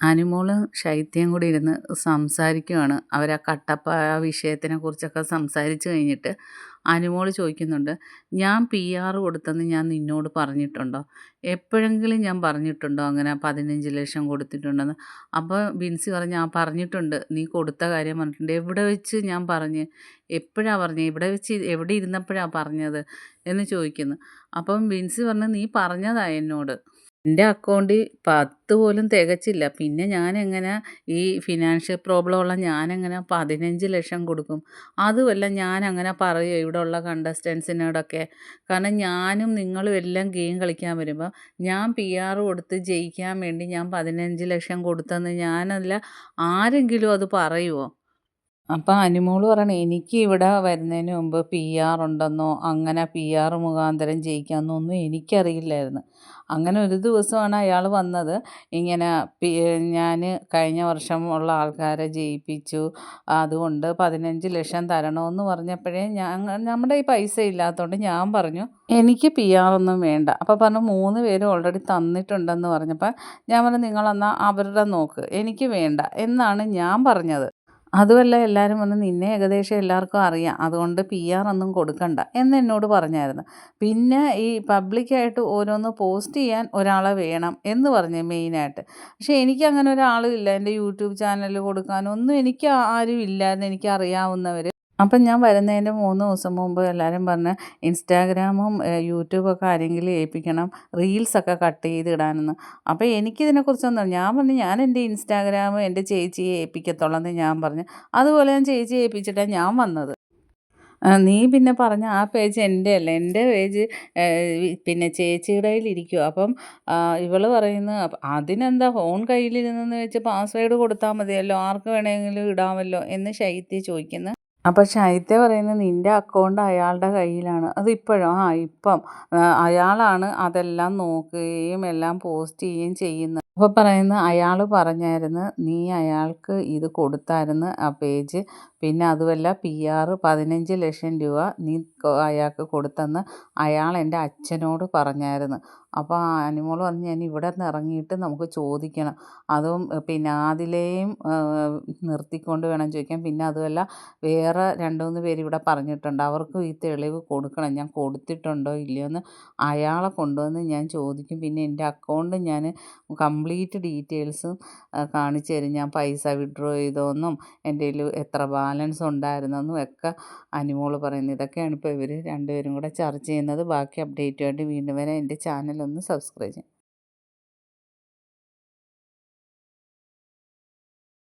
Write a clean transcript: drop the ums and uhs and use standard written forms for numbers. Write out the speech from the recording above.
അനുമോളും ശൈത്യയും കൂടി ഇരുന്ന് സംസാരിക്കുകയാണ്. അവർ ആ കട്ടപ്പ ആ വിഷയത്തിനെ കുറിച്ചൊക്കെ സംസാരിച്ച് കഴിഞ്ഞിട്ട് അനുമോള് ചോദിക്കുന്നുണ്ട്, ഞാൻ PR കൊടുത്തെന്ന് ഞാൻ നിന്നോട് പറഞ്ഞിട്ടുണ്ടോ? എപ്പോഴെങ്കിലും ഞാൻ പറഞ്ഞിട്ടുണ്ടോ അങ്ങനെ 15 ലക്ഷം കൊടുത്തിട്ടുണ്ടെന്ന്? അപ്പോൾ ബിൻസി പറഞ്ഞു, ആ പറഞ്ഞിട്ടുണ്ട്, നീ കൊടുത്ത കാര്യം പറഞ്ഞിട്ടുണ്ട്. എവിടെ വെച്ച് ഞാൻ പറഞ്ഞ്? എപ്പോഴാ പറഞ്ഞത്? ഇവിടെ വെച്ച് എവിടെ ഇരുന്നപ്പോഴാ പറഞ്ഞത് എന്ന് ചോദിക്കുന്നു. അപ്പം ബിൻസി പറഞ്ഞു, നീ പറഞ്ഞതാ എന്നോട്. എൻ്റെ അക്കൗണ്ടിൽ 10 പോലും തികച്ചില്ല. പിന്നെ ഞാനെങ്ങനെ ഈ ഫിനാൻഷ്യൽ പ്രോബ്ലം ഉള്ള ഞാനെങ്ങനെ 15 ലക്ഷം കൊടുക്കും? അതുമല്ല ഞാനങ്ങനെ പറയുമോ ഇവിടെയുള്ള കണ്ടസ്റ്റൻസിനോടൊക്കെ? കാരണം ഞാനും നിങ്ങളും എല്ലാം ഗെയിം കളിക്കാൻ വരുമ്പോൾ ഞാൻ PR കൊടുത്ത് ജയിക്കാൻ വേണ്ടി ഞാൻ 15 ലക്ഷം കൊടുത്തെന്ന് ഞാനല്ല ആരെങ്കിലും അത് പറയുമോ? അപ്പം അനുമോള് പറയണേ, എനിക്ക് ഇവിടെ വരുന്നതിന് മുമ്പ് PR ഉണ്ടെന്നോ അങ്ങനെ PR മുഖാന്തരം ജയിക്കാമെന്നോ ഒന്നും എനിക്കറിയില്ലായിരുന്നു. അങ്ങനെ ഒരു ദിവസമാണ് അയാൾ വന്നത്. ഇങ്ങനെ ഞാൻ കഴിഞ്ഞ വർഷം ഉള്ള ആൾക്കാരെ ജയിപ്പിച്ചു, അതുകൊണ്ട് 15 ലക്ഷം തരണമെന്ന് പറഞ്ഞപ്പോഴേ നമ്മുടെ ഈ പൈസ ഇല്ലാത്തതുകൊണ്ട് ഞാൻ പറഞ്ഞു എനിക്ക് PR ഒന്നും വേണ്ട. അപ്പോൾ പറഞ്ഞു 3 പേരും ഓൾറെഡി തന്നിട്ടുണ്ടെന്ന് പറഞ്ഞപ്പോൾ ഞാൻ പറഞ്ഞു, നിങ്ങളെന്നാൽ അവരുടെ നോക്ക്, എനിക്ക് വേണ്ട എന്നാണ് ഞാൻ പറഞ്ഞത്. അതുമല്ല എല്ലാവരും വന്ന് നിന്നെ ഏകദേശം എല്ലാവർക്കും അറിയാം, അതുകൊണ്ട് PR ഒന്നും കൊടുക്കണ്ട എന്നോട് പറഞ്ഞായിരുന്നു. പിന്നെ ഈ പബ്ലിക്കായിട്ട് ഓരോന്ന് പോസ്റ്റ് ചെയ്യാൻ ഒരാളെ വേണം എന്ന് പറഞ്ഞ് മെയിനായിട്ട്. പക്ഷേ എനിക്കങ്ങനെ ഒരാളും ഇല്ല. എൻ്റെ യൂട്യൂബ് ചാനൽ കൊടുക്കാനൊന്നും എനിക്ക് ആരും ഇല്ലായിരുന്നു, എനിക്കറിയാവുന്നവർ. അപ്പം ഞാൻ വരുന്നതിൻ്റെ 3 ദിവസം മുമ്പ് എല്ലാവരും പറഞ്ഞ് ഇൻസ്റ്റാഗ്രാമും യൂട്യൂബൊക്കെ ആരെങ്കിലും ഏൽപ്പിക്കണം, റീൽസൊക്കെ കട്ട് ചെയ്ത് ഇടാനെന്ന്. അപ്പോൾ എനിക്കിതിനെക്കുറിച്ചൊന്നും, ഞാൻ പറഞ്ഞു ഞാൻ എൻ്റെ ഇൻസ്റ്റാഗ്രാം എൻ്റെ ചേച്ചിയെ ഏൽപ്പിക്കത്തുള്ളൂ എന്ന് ഞാൻ പറഞ്ഞു. അതുപോലെ ഞാൻ ചേച്ചിയെ ഏൽപ്പിച്ചിട്ടാണ് ഞാൻ വന്നത്. നീ പിന്നെ പറഞ്ഞ ആ പേജ് എൻ്റെ അല്ല, എൻ്റെ പേജ് പിന്നെ ചേച്ചിയുടെ കയ്യിലിരിക്കുവാ. അപ്പം ഇവൾ പറയുന്നു, അതിനെന്താ ഫോൺ കയ്യിലിരുന്നെന്ന് വെച്ച് പാസ്വേഡ് കൊടുത്താൽ മതിയല്ലോ, ആർക്ക് വേണമെങ്കിലും ഇടാമല്ലോ എന്ന് ശൈത്യ ചോദിക്കുന്നു. അപ്പോൾ ശൈത്യ പറയുന്നത്, നിൻ്റെ അക്കൗണ്ട് അയാളുടെ കയ്യിലാണ്. അതിപ്പോഴോ? ഇപ്പം അയാളാണ് അതെല്ലാം നോക്കുകയും എല്ലാം പോസ്റ്റ് ചെയ്യുകയും ചെയ്യുന്നത്. അപ്പോൾ പറയുന്നത്, അയാൾ പറഞ്ഞായിരുന്നു നീ അയാൾക്ക് ഇത് കൊടുത്തായിരുന്നു ആ പേജ്. പിന്നെ അതുമല്ല PR 15 ലക്ഷം രൂപ നീ അയാൾക്ക് കൊടുത്തെന്ന് അയാൾ എൻ്റെ അച്ഛനോട് പറഞ്ഞായിരുന്നു. അപ്പോൾ അനുമോള് പറഞ്ഞു, ഞാൻ ഇവിടെ നിന്ന് ഇറങ്ങിയിട്ട് നമുക്ക് ചോദിക്കണം, അതും പിന്നെ ആദിലയും നിർത്തിക്കൊണ്ട് വേണം ചോദിക്കാൻ. പിന്നെ അതുമല്ല വേറെ 2-3 പേര് ഇവിടെ പറഞ്ഞിട്ടുണ്ട്, അവർക്കും ഈ തെളിവ് കൊടുക്കണം, ഞാൻ കൊടുത്തിട്ടുണ്ടോ ഇല്ലയോ എന്ന് അയാളെ കൊണ്ടുവന്ന് ഞാൻ ചോദിക്കും. പിന്നെ എൻ്റെ അക്കൗണ്ട് ഞാൻ കംപ്ലീറ്റ് ഡീറ്റെയിൽസും കാണിച്ചു തരും, ഞാൻ പൈസ വിഡ്രോ ചെയ്തോന്നും എൻ്റെ കയ്യിൽ എത്ര ബാലൻസ് ഉണ്ടായിരുന്നെന്നും ഒക്കെ അനുമോള് പറയുന്നത്. ഇതൊക്കെയാണ് ഇപ്പോൾ ഇവർ രണ്ടുപേരും കൂടെ ചർച്ച ചെയ്യുന്നത്. ബാക്കി അപ്ഡേറ്റുമായിട്ട് വീണ്ടും വരെ എൻ്റെ ചാനലൊന്ന് സബ്സ്ക്രൈബ് ചെയ്യും.